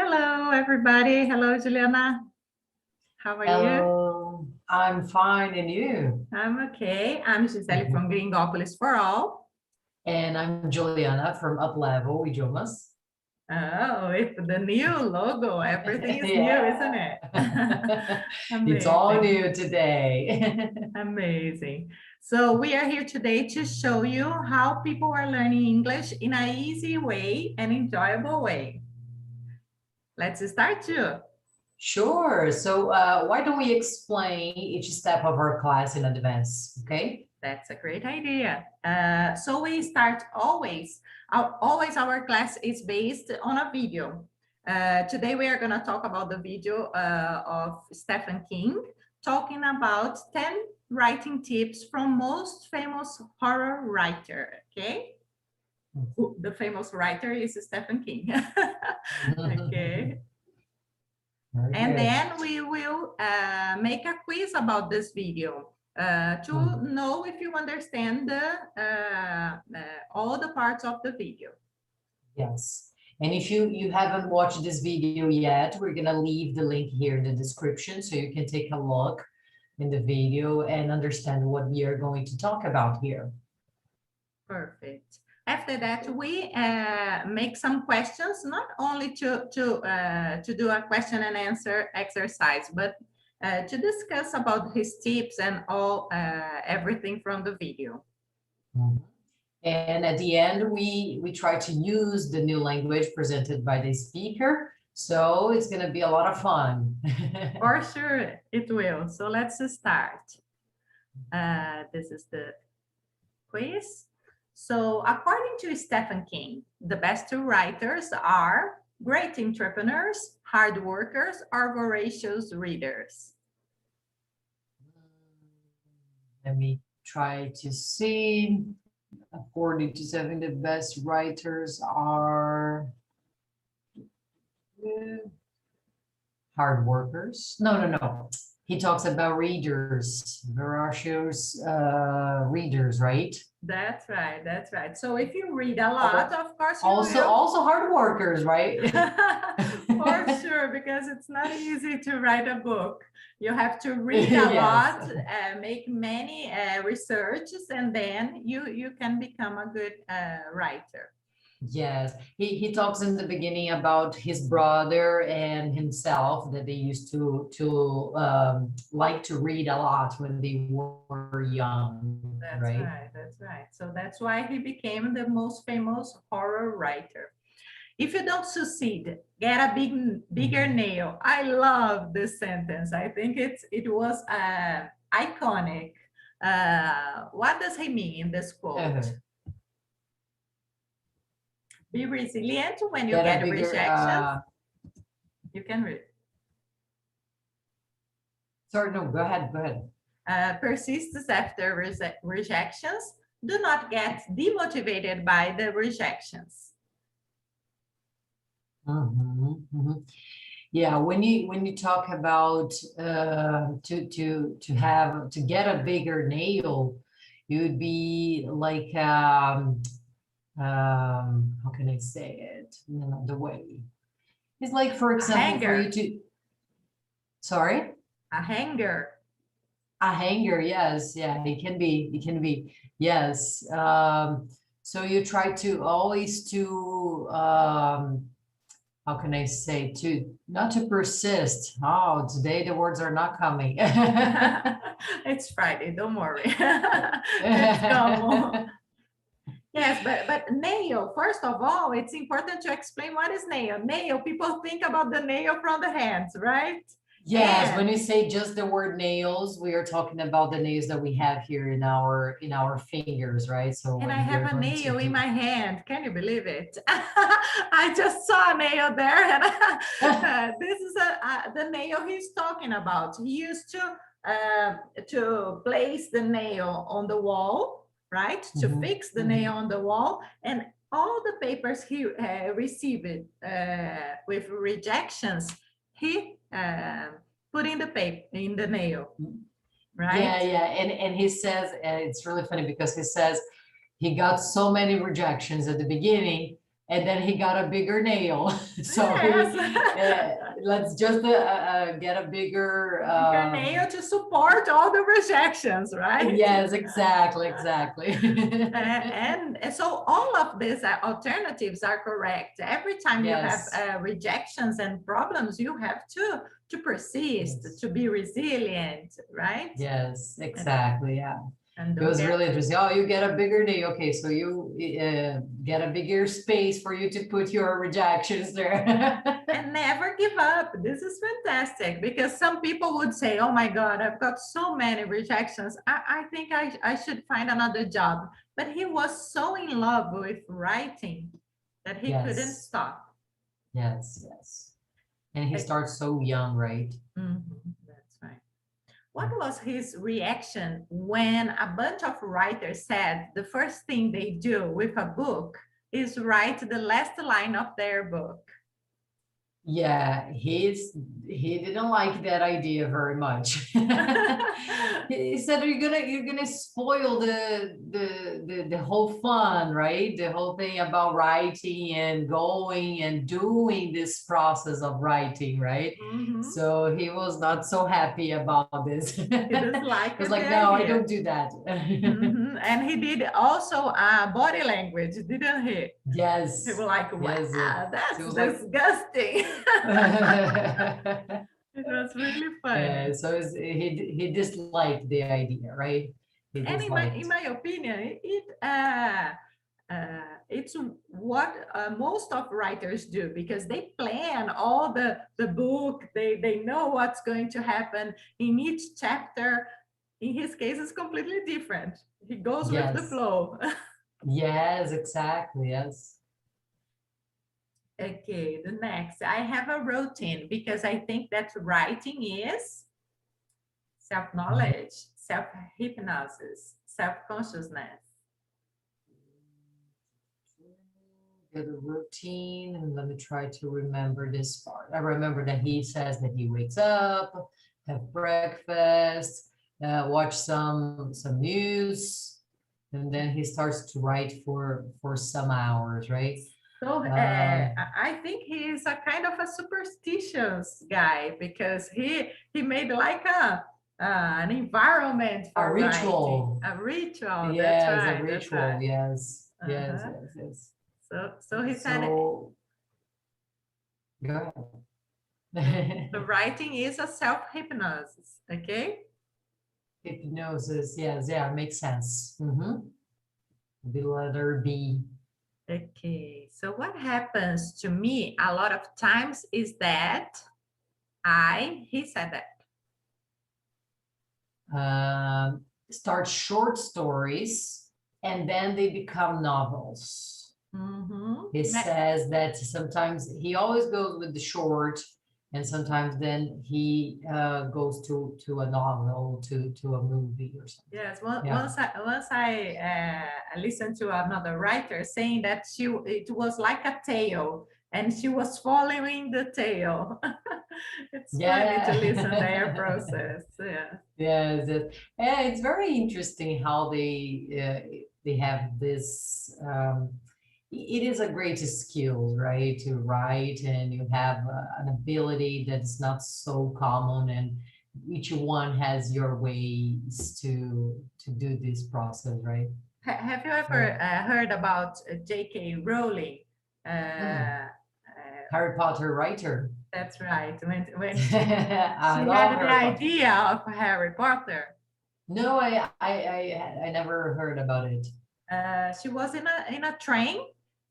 Hello, everybody. Hello, Juliana. How are you? Hello, I'm fine, and you? I'm okay. I'm Gisele from Gringopolis for All. And I'm Juliana from Up Level Idiomas. Oh, with the new logo, everything is new, isn't Yeah, it? it's all Amazing. new today. Amazing. So we are here today to show you how people are learning English in an easy way and enjoyable way. Let's start too. Sure. So why don't we explain each step of our class in advance, okay? That's a great idea. So we start always our class is based on a video. Today we are going to talk about the video of Stephen King talking about 10 writing tips from most famous horror writer. Okay. The famous writer is Stephen King. Okay. Very And good. then we will make a quiz about this video to know if you understand all the parts of the video. Yes. And if you haven't watched this video yet, we're gonna leave the link here in the description so you can take a look in the video and understand what we are going to talk about here. Perfect. After that, we make some questions, not only to do a question and answer exercise, but to discuss about his tips and all everything from the video. And at the end, we try to use the new language presented by the speaker. So it's going to be a lot of fun. For sure, it will. So let's start. This is the quiz. So according to Stephen King, the best two writers are great entrepreneurs, hard workers, or voracious readers. Let me try to see. According to Stephen, the best writers are hard workers. No. He talks about readers, voracious readers, right? That's right. That's right. So if you read a lot, of course, you also hard workers, right? For sure, because it's not easy to write a book. You have to read a lot, make many researches, and then you can become a good writer. Yes, he talks in the beginning about his brother and himself that they used to like to read a lot when they were young. That's right. That's right. So that's why he became the most famous horror writer. If you don't succeed, get a bigger nail. I love this sentence. I think it was iconic. What does he mean in this quote? Be resilient when you get rejection. You can read. Sorry, no, go ahead. Persists after rejections. Do not get demotivated by the rejections. Yeah, when you talk about to get a bigger nail, it would be like how can I say it in another way? It's like, for example, for you to sorry? A hanger. A hanger, yes, yeah, it can be, yes. So you try to always to how can I say, to not to persist. Oh, today the words are not coming. It's Friday, don't worry. It's normal. Yes, but nail, first of all, it's important to explain what is nail. Nail, people think about the nail from the hands, right? Yes, when we say just the word nails, we are talking about the nails that we have here in our fingers, right? So and I have a nail in my hand. Can you believe it? I just saw a nail there, and this is the nail he's talking about. He used to place the nail on the wall, right? To fix the nail on the wall, and all the papers he received with rejections, he put in the paper in the nail, right? Yeah, and he says it's really funny because he says he got so many rejections at the beginning, and then he got a bigger nail. So Yes. let's just get a bigger Bigger nail to support all the rejections, right? yes, exactly. And so all of these alternatives are correct. Every time you have Yes. rejections and problems, you have to persist, Yes. to be resilient, right? Yes, exactly. Yeah. And It don't was get really interesting. Oh, you get a bigger day. Okay, so you get a bigger space for you to put your rejections there. and never give up. This is fantastic because some people would say, oh my God, I've got so many rejections. I think I should find another job. But he was so in love with writing that he couldn't Yes, stop. yes. And he starts so young, right? That's right. What was his reaction when a bunch of writers said the first thing they do with a book is write the last line of their book? Yeah, he didn't like that idea very much. He said you're gonna spoil the whole fun, right? The whole thing about writing and going and doing this process of writing, right? So he was not so happy about this. He disliked He was the like, no, I idea. don't do that. And he did also body language, didn't he? Yes. He was like, wow, Yes, that's he was like, disgusting. It was really funny. so he disliked the idea, right? He And disliked. in my opinion, it's what most of writers do because they plan all the book. They know what's going to happen in each chapter. In his case, it's completely different. He goes with the Yes. flow. Yes, exactly. Yes. Okay, the next. I have a routine because I think that writing is self-knowledge, self-hypnosis, self-consciousness. Get a routine, and let me try to remember this part. I remember that he says that he wakes up, have breakfast, watch some news, and then he starts to write for some hours, right? So I think he's a kind of a superstitious guy because he made like an environment for a ritual. writing. A ritual. Yes, That's right. a ritual. That's right. Yes, yes, yes. So he said So, go ahead. the writing is a self-hypnosis. Okay. Hypnosis. Yes, yeah, makes sense. The letter B. Okay, so what happens to me a lot of times is that he said that. Start short stories and then they become novels. He says that sometimes he always goes with the short and sometimes then he goes to a novel, to a movie or something. Yes, once I listened to another writer saying that it was like a tale and she was following the tale. It's funny to listen their process. Yeah. Yes, yeah, it's very interesting how they have this. It is a great skill, right, to write, and you have an ability that's not so common, and each one has your ways to do this process, right? Have you ever heard about J.K. Rowling? Harry Potter writer. That's right. When she had the idea of Harry Potter. No, I never heard about it. She was in a train,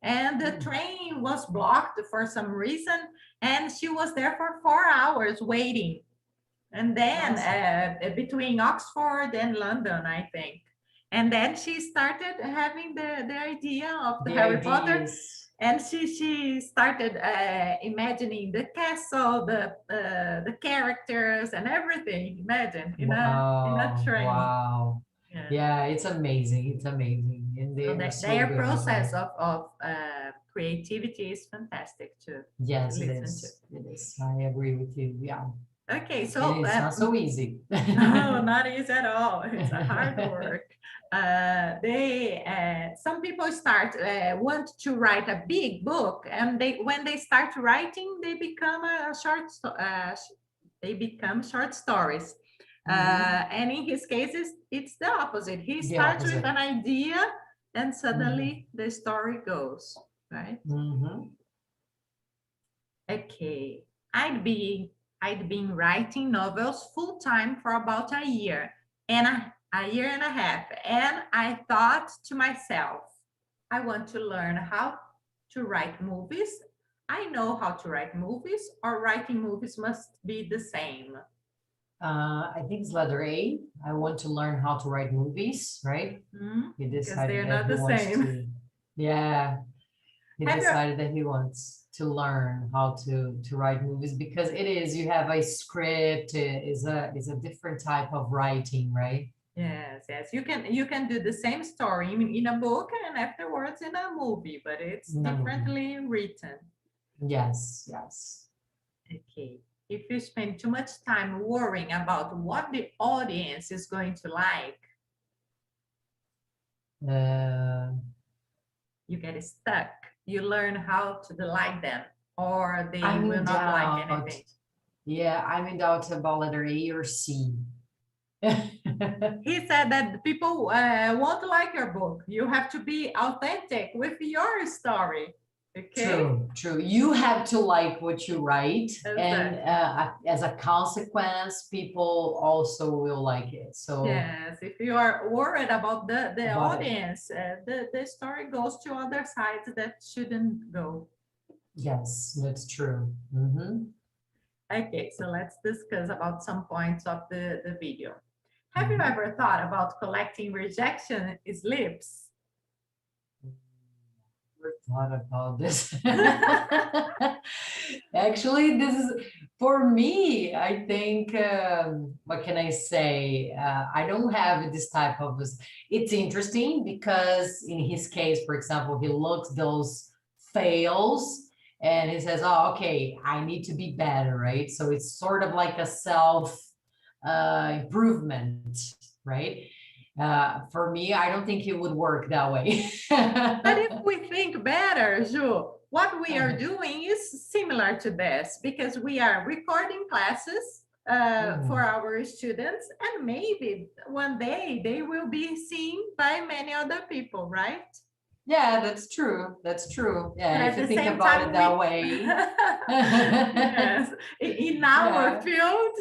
and the train was blocked for some reason, and she was there for 4 hours waiting. And then between Oxford and London, I think. And then she started having the idea of the Harry Potter. And she started imagining the castle, the characters, and everything. Imagine in a train. Wow! Yeah, it's amazing. It's amazing, and their process of creativity is fantastic too. Yes, it is. It is. I agree with you. Yeah. Okay, And so it's not so easy. no, not easy at all. It's a hard work. Some people start want to write a big book, and when they start writing, they become they become short stories. And in his case, it's the opposite. He The starts with opposite. an idea, and suddenly the story goes, right? Okay, I'd been writing novels full time for about a year and a half, and I thought to myself, I want to learn how to write movies. I know how to write movies, or writing movies must be the same. I think it's letter A. I want to learn how to write movies, right? He Because decided they're that not he the wants same. to, yeah, he Have you- decided that he wants to learn how to write movies because it is, you have a script, is a different type of writing, right? Yes, yes. You can do the same story in a book and afterwards in a movie, but it's In a movie. differently written. Yes, yes. Okay. If you spend too much time worrying about what the audience is going to like, you get stuck. You learn how to delight them, or they I'm will in not like doubt. anything. Yeah, I'm in doubt about letter A or C. He said that people won't like your book. You have to be authentic with your story. Okay. True. You have to like what you write, and Exactly. as a consequence, people also will like it. So Yes, if you are worried about the About it. audience, the story goes to other sides that shouldn't go. yes, that's true. Mhm. Okay, so let's discuss about some points of the video. Have you Mhm. ever thought about collecting rejection slips? Never thought about this. Actually, this is for me. I think, what can I say? I don't have this type of. It's interesting because in his case, for example, he looks those fails and he says, "Oh, okay, I need to be better," right? So it's sort of like a self improvement, right? For me, I don't think it would work that way. But if we think better, Ju, what we are doing is similar to this because we are recording classes for our students, and maybe one day they will be seen by many other people, right? Yeah, that's true. That's true. But Yeah, at if you the think same about time, it we that way. yes, in our Yeah. field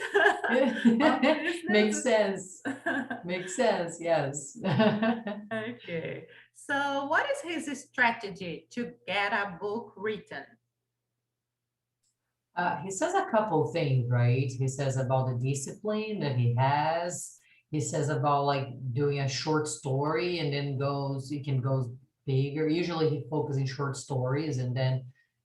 of Makes business. sense. Makes sense, yes. Okay, so what is his strategy to get a book written? He says a couple things, right? He says about the discipline that he has. He says about like doing a short story and then he can go bigger. Usually he focuses in short stories and then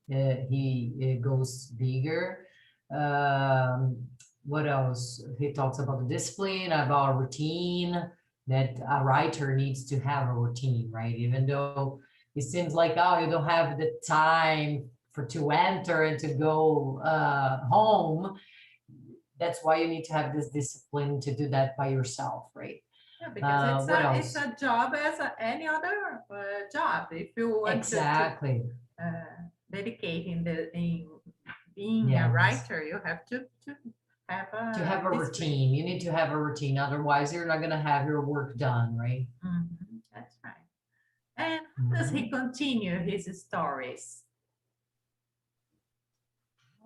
he goes bigger. Um, what else? He talks about the discipline, about routine, that a writer needs to have a routine, right? Even though it seems like, oh, you don't have the time to enter and to go home. That's why you need to have this discipline to do that by yourself, right? Yeah, because it's What a job as any other job. If you want exactly to dedicate in being a yes, writer, you have to have to have a discipline. routine. You need to have a routine, otherwise you're not going to have your work done, right? That's right. And how does he continue his stories?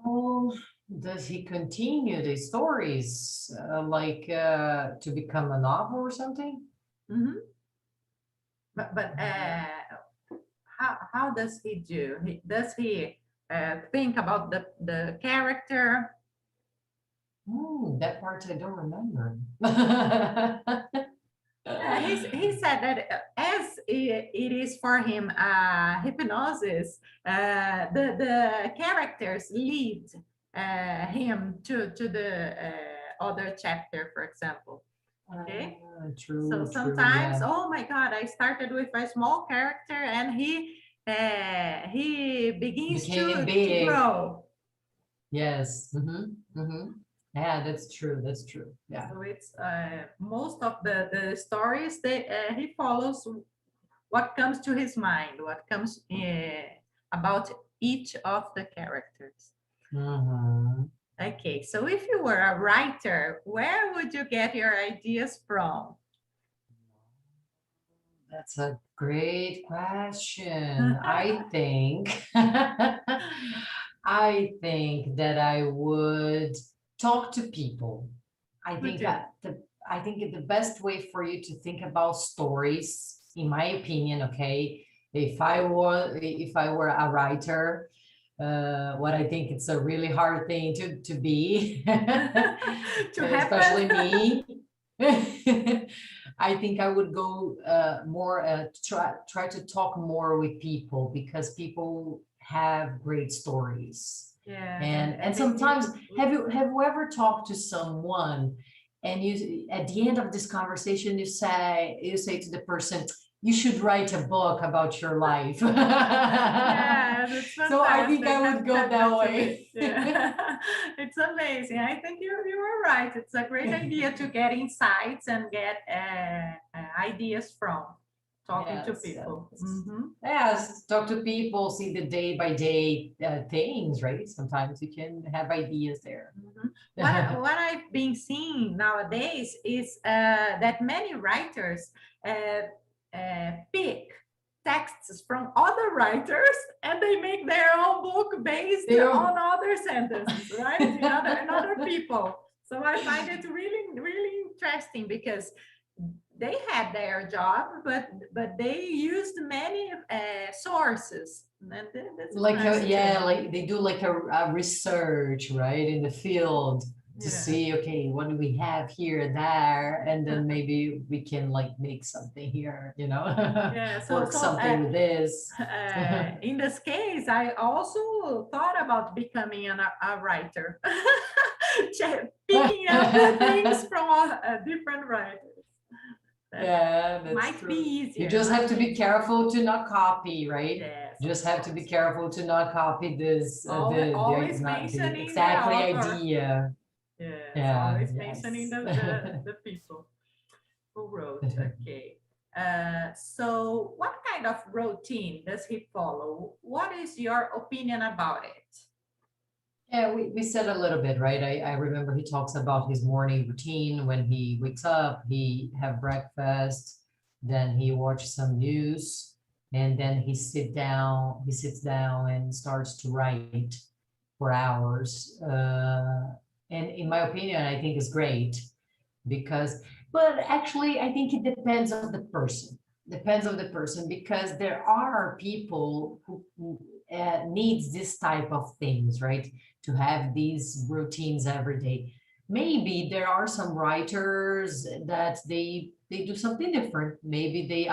Oh, does he continue the stories to become a novel or something? But how does he do? Does he think about the character? That part I don't remember. He said that as it is for him hypnosis, the characters lead him to the other chapter, for example. Okay. True, So true, sometimes, yeah. oh my God, I started with a small character and he begins Became to big. grow. Yes. Yeah, that's true. That's true. Yeah. So it's most of the stories that he follows what comes to his mind, what comes about each of the characters. Mhm. Okay, so if you were a writer, where would you get your ideas from? That's a great question. I think I think that I would talk to people. I Would think you? I think the best way for you to think about stories, in my opinion, okay, if I were a writer, what I think it's a really hard thing to be, To especially happen? me. I think I would go more try to talk more with people because people have great stories. Yes, And they need sometimes to have listen. you ever talked to someone and you at the end of this conversation you say to the person, you should write a book about your life. Yes, it's So I think fantastic. I That would go that happened to me. way. Yeah, it's amazing. I think you are right. It's a great idea to get insights and get ideas from talking to Yes, people. yes. Mhm. Yes, talk to people, see the day by day things, right? Sometimes you can have ideas there. Mhm. What I've been seeing nowadays is that many writers pick texts from other writers and they make their own book based They're on other sentences, right? In other people. So I find it really, really interesting because they had their job, but they used many sources, and that's like nice too. yeah, like they do like a research, right, in the field to Yeah. see, okay, what do we have here, there, and then maybe we can like make something here, you know, Yeah, work something with this. in this case, I also thought about becoming a writer, picking up the things from different writers. That Yeah, that's might be true. You easier, just have might to be be easier. careful to not copy, right? Yes, of Just have to be course. careful to not copy this, Always not the mentioning the exactly author. idea. Yes, Yeah, always mentioning yes. the people who wrote. Okay. So, what kind of routine does he follow? What is your opinion about it? Yeah, we said a little bit, right? I remember he talks about his morning routine when he wakes up, he have breakfast, then he watch some news, and then he sits down and starts to write for hours. And in my opinion, I think is great because, but actually, I think it depends on the person. Depends on the person because there are people who needs this type of things, right? To have these routines every day. Maybe there are some writers that they do something different. Maybe they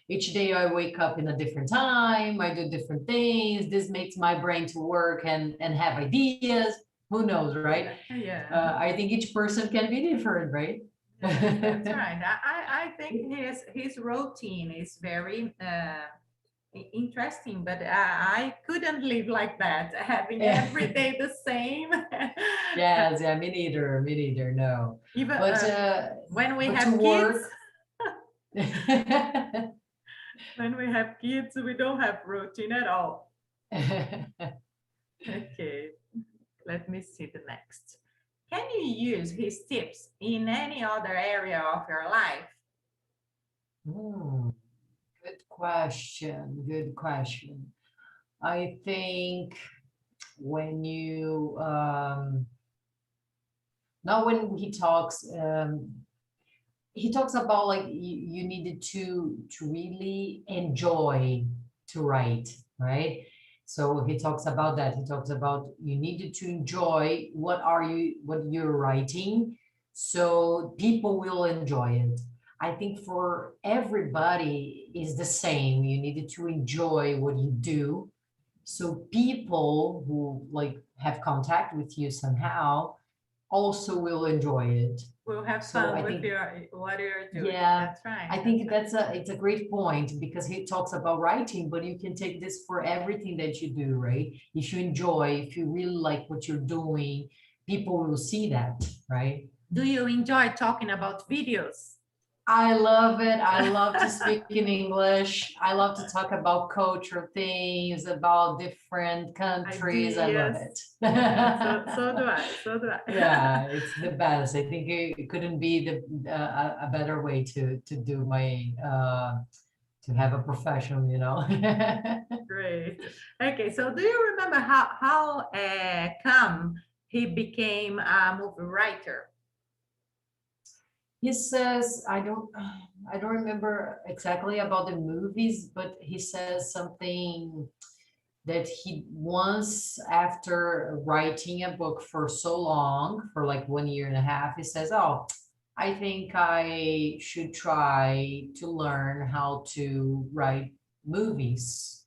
each day I wake up in a different time, I do different things. This makes my brain to work and have ideas. Who knows, right? Yeah, I think each person can be different, right? yes, that's right. I think his routine is very interesting, but I couldn't live like that, having every day the same. Yes, yeah, me neither, no. Even But when we to have kids, work. when we have kids, we don't have routine at all. Okay, let me see the next. Can you use his tips in any other area of your life? Hmm, good question. Good question. I think when you now when he talks about like you needed to really enjoy to write, right? So he talks about that. He talks about you needed to enjoy what you're writing, so people will enjoy it. I think for everybody is the same. You needed to enjoy what you do, so people who like have contact with you somehow also will enjoy it. We'll have So fun I with think, your what you're doing. yeah, That's right. I That's think right. it's a great point because he talks about writing, but you can take this for everything that you do, right? If you enjoy, if you really like what you're doing, people will see that, right? Do you enjoy talking about videos? I love it. I love to speak in English. I love to talk about culture things, about different countries. I love it. So do I. So do I. Yeah, it's the best. I think it couldn't be a better way to do my to have a profession, you know. Great. Okay, so do you remember how come he became a movie writer? He says, I don't remember exactly about the movies, but he says something that he once, after writing a book for so long, for like 1 year and a half, he says, oh, I think I should try to learn how to write movies.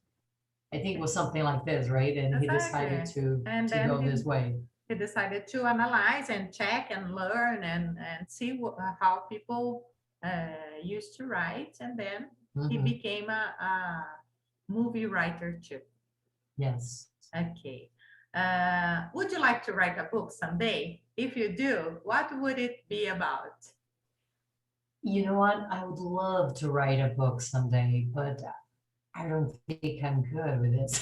I think it was something like this, right? And he decided Exactly. And to then go this way. he decided to analyze and check and learn and see how people used to write. And then he Mhm. became a movie writer too. Yes. Okay. Would you like to write a book someday? If you do, what would it be about? You know what? I would love to write a book someday, but I don't think I'm good with it.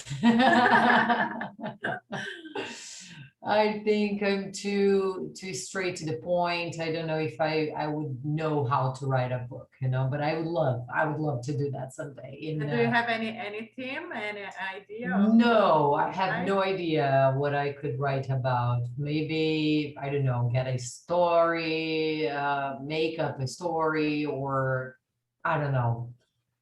I think I'm too straight to the point. I don't know if I would know how to write a book, you know, but I would love to do that someday. Do you have any theme, any idea of No, I have right? no idea what I could write about. Maybe, I don't know, get a story, make up a story, or I don't know.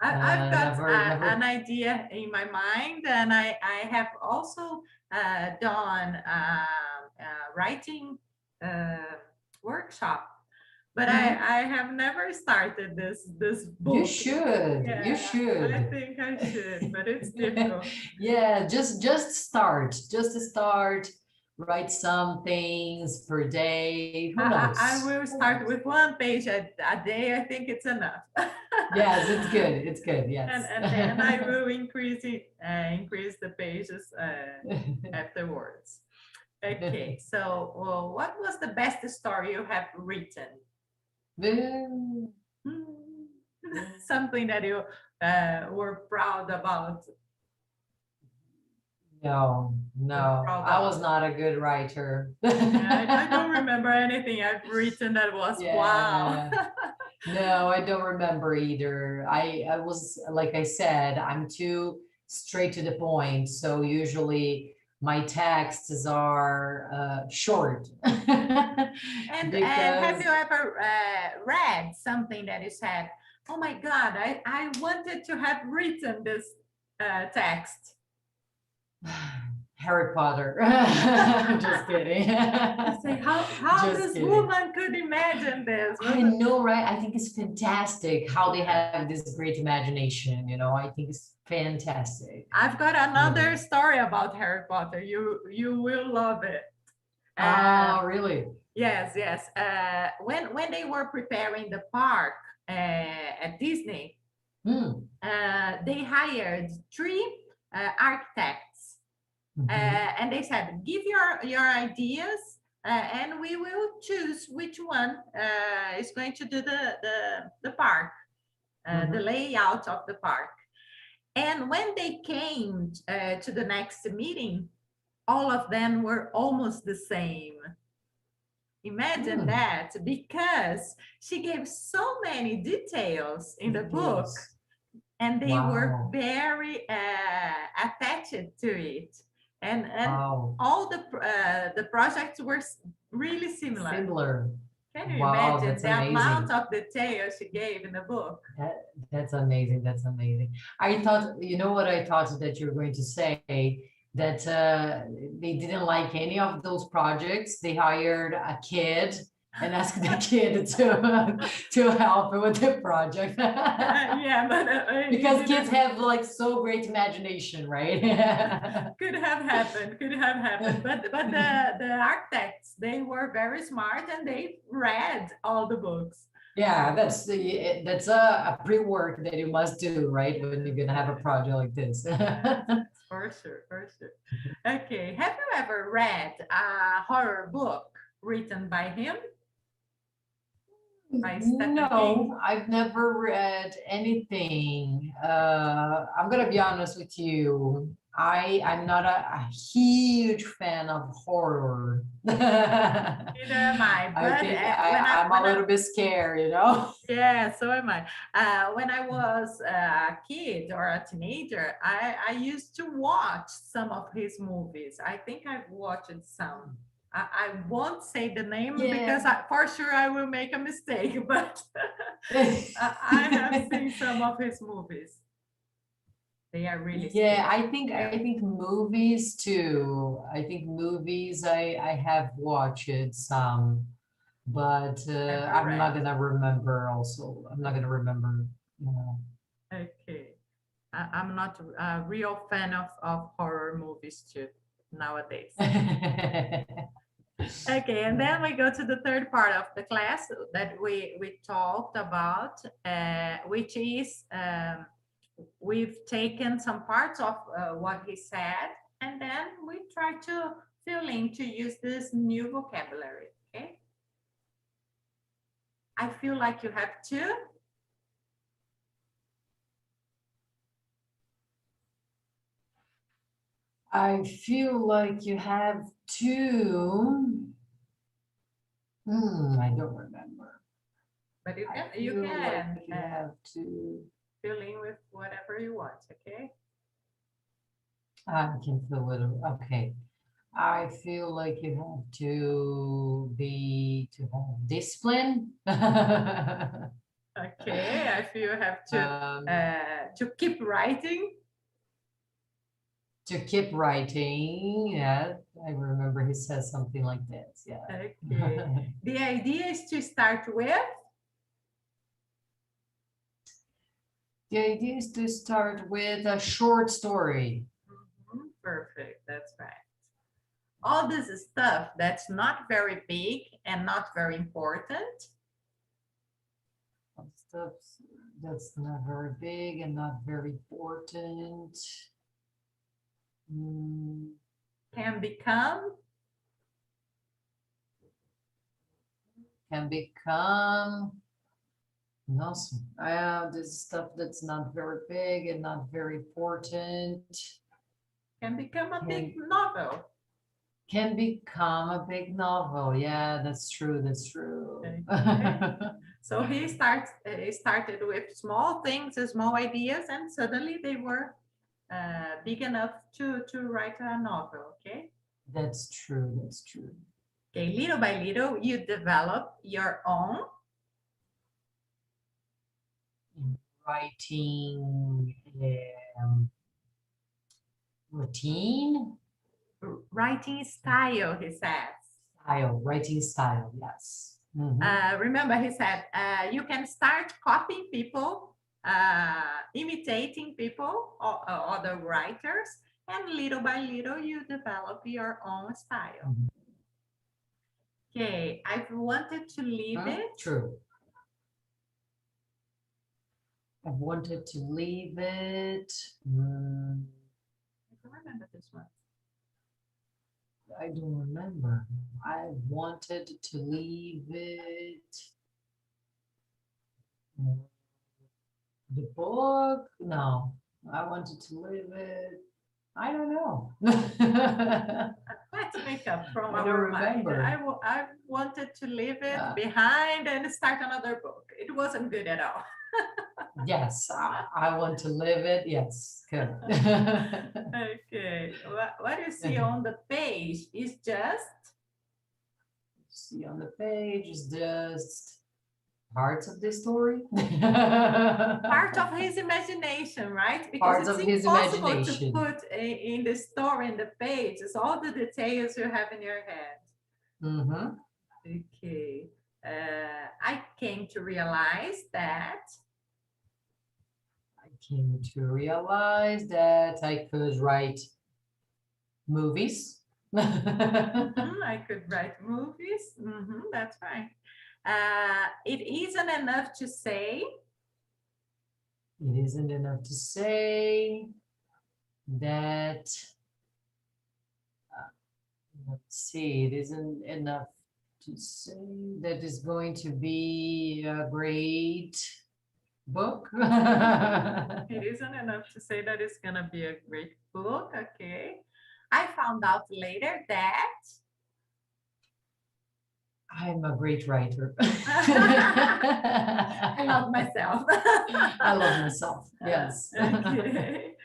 I've got Never. an idea in my mind, and I have also done writing workshop, but Mhm. I have never started this You book. should. You Yeah, should. I think I should, but it's difficult. Yeah, just start. Just start. Write some things per day. Who I knows? will start with 1 page a day. I think it's enough. Yes, it's good. It's good. Yes. And then I will increase the pages afterwards. Okay, so what was the best story you have written? Something that you were proud about. No, I was not a good writer. I don't remember anything I've written that was wow. No, I don't remember either. I was, like I said, I'm too straight to the point. So usually my texts are short. And have Because you ever read something that you said, oh my God, I wanted to have written this text? Harry Potter. Just kidding. Say how Just this kidding. woman could imagine this. I know, right? I think it's fantastic how they have this great imagination, you know. I think it's fantastic. I've got another story about Harry Potter. You will love it. Oh, really? Yes, yes. When they were preparing the park at Disney, they hired 3 architects, and they said, "Give your ideas, and we will choose which one is going to do the park, the layout of the park." And when they came to the next meeting, all of them were almost the same. Imagine that, because she gave so many details in the book, and they were very attached to it, and all the projects were really similar. Can you imagine the amount of detail she gave in the book? That's amazing. That's amazing. I thought, you know what I thought that you're going to say, that they didn't like any of those projects. They hired a kid and asked the kid to help with the project. Yeah, but because kids have like so great imagination, right? Could have happened. Could have happened. But the architects, they were very smart and they read all the books. Yeah, that's a pre-work that you must do, right? When you're gonna have a project like this. For For sure, for sure. Okay, have you ever read a horror book written by him? By Stephen King? No, I've never read anything. I'm gonna be honest with you. I'm not a huge fan of horror. Neither am I. I But think when I'm a I little bit scared, you know? yeah, so am I. When I was a kid or a teenager, I used to watch some of his movies. I think I've watched some. I won't say the name because Yeah. for sure I will make a mistake, but I have seen some of his movies. They are really Yeah, scary. I think movies too. I think movies I have watched some, but Never I'm not read. gonna remember also. I'm not gonna remember, you know. Okay. I'm not a real fan of horror movies too nowadays. Okay, and then we go to the third part of the class that we talked about, which is we've taken some parts of what he said, and then we try to fill in to use this new vocabulary. Okay. I feel like you have to. I feel like you have to. I don't remember. But you I can feel like you have to. fill in with whatever you want. Okay. I can feel it. Okay. I feel like you have to have discipline. Okay. I feel you have to keep writing. To keep writing. Yeah, I remember he says something like this. Yeah. Okay. The idea is to start with. The idea is to start with a short story. Perfect. That's right. All this stuff that's not very big and not very important. Stuff that's not very big and not very important. Can become. No, this stuff that's not very big and not very important. Can become a big novel. Can become a big novel. Yeah, that's true. That's true. Okay. So he started with small things, small ideas, and suddenly they were big enough to write a novel. Okay. That's true. That's true. Okay. Little by little, you develop your own writing routine. Writing style, he says. Writing style, yes. Remember, he said, you can start copying people, imitating people, or other writers, and little by little, you develop your own style. Okay, I've wanted to leave it. True. I've wanted to leave it. I don't remember this one. I don't remember. I wanted to leave it. The book? No. I wanted to leave it. I don't know. Let's make up from our mind. I wanted to leave it behind and start another book. It wasn't good at all. Yes, I want to live it. Yes, good. Okay, what you see on the page is just. See on the page is just parts of the story. Part of his imagination, right? Because Parts it's of his impossible imagination. to put in the story, in the page, it's all the details you have in your head. Okay. I came to realize that I could write movies. I could write movies. That's right. It isn't enough to say. It isn't enough to say. that, let's see, it isn't enough to say that is going to be a great book. It isn't enough to say that it's going to be a great book. Okay. I found out later that I'm a great writer. I love myself. I love myself, yes. Okay.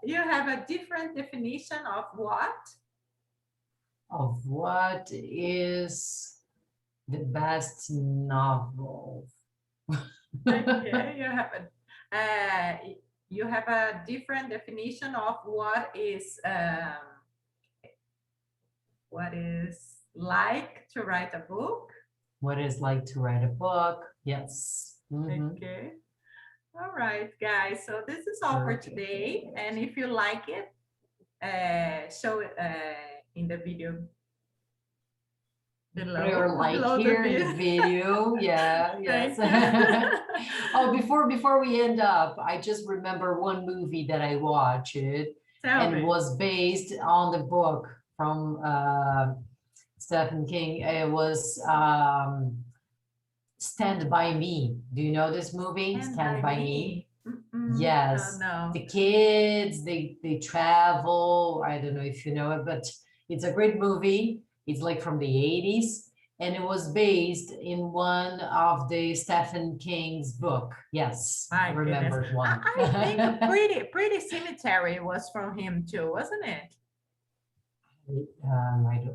You have a different definition of what? Of what is the best novel? Okay, you have a different definition of what is like to write a book. What is like to write a book? Yes. Okay. All right, guys. So this is all for today. And if you like it, show it in the video below. Put your like here in the video. Yeah, yes. Oh, before we end up, I just remember one movie that I watched, and it was based on the book from Stephen King. It was Stand By Me. Do you know this movie? Stand By Me. Yes. No. The kids, they travel. I don't know if you know it, but it's a great movie. It's like from the 80s, and it was based in one of the Stephen King's book. Yes, I remember one. I think Pretty Cemetery was from him too, wasn't it? I don't know.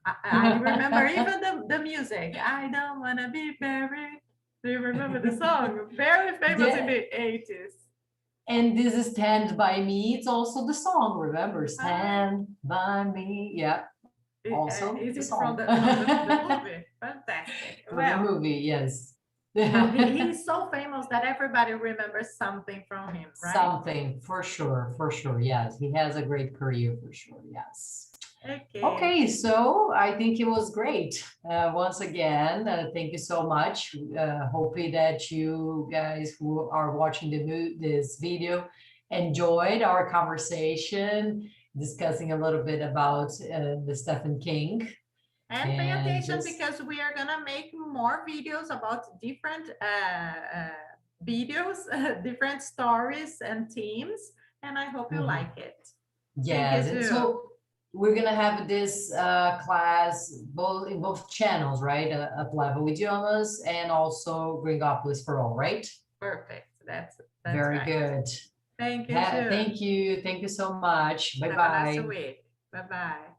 I remember even the music. I don't want to be buried. Do you remember the song? Very famous in the 80s. And this is Stand By Me. It's also the song, remember? Stand By Me. Yeah. Also, is it from the movie? Fantastic. From the movie, yes. He's so famous that everybody remembers something from him, right? Something, for sure, yes. He has a great career, for sure, yes. Okay, so I think it was great. Once again, thank you so much. Hoping that you guys who are watching this video enjoyed our conversation, discussing a little bit about the Stephen King. And pay attention because we are gonna make more videos about different different stories and themes, and I hope you like it. Yes, and so we're gonna have this class in both channels, right? Up Level Idiomas and also Gringopolis for All, right? Perfect. That's very right. Good. Thank you. Thank you so much. Bye bye. Bye bye.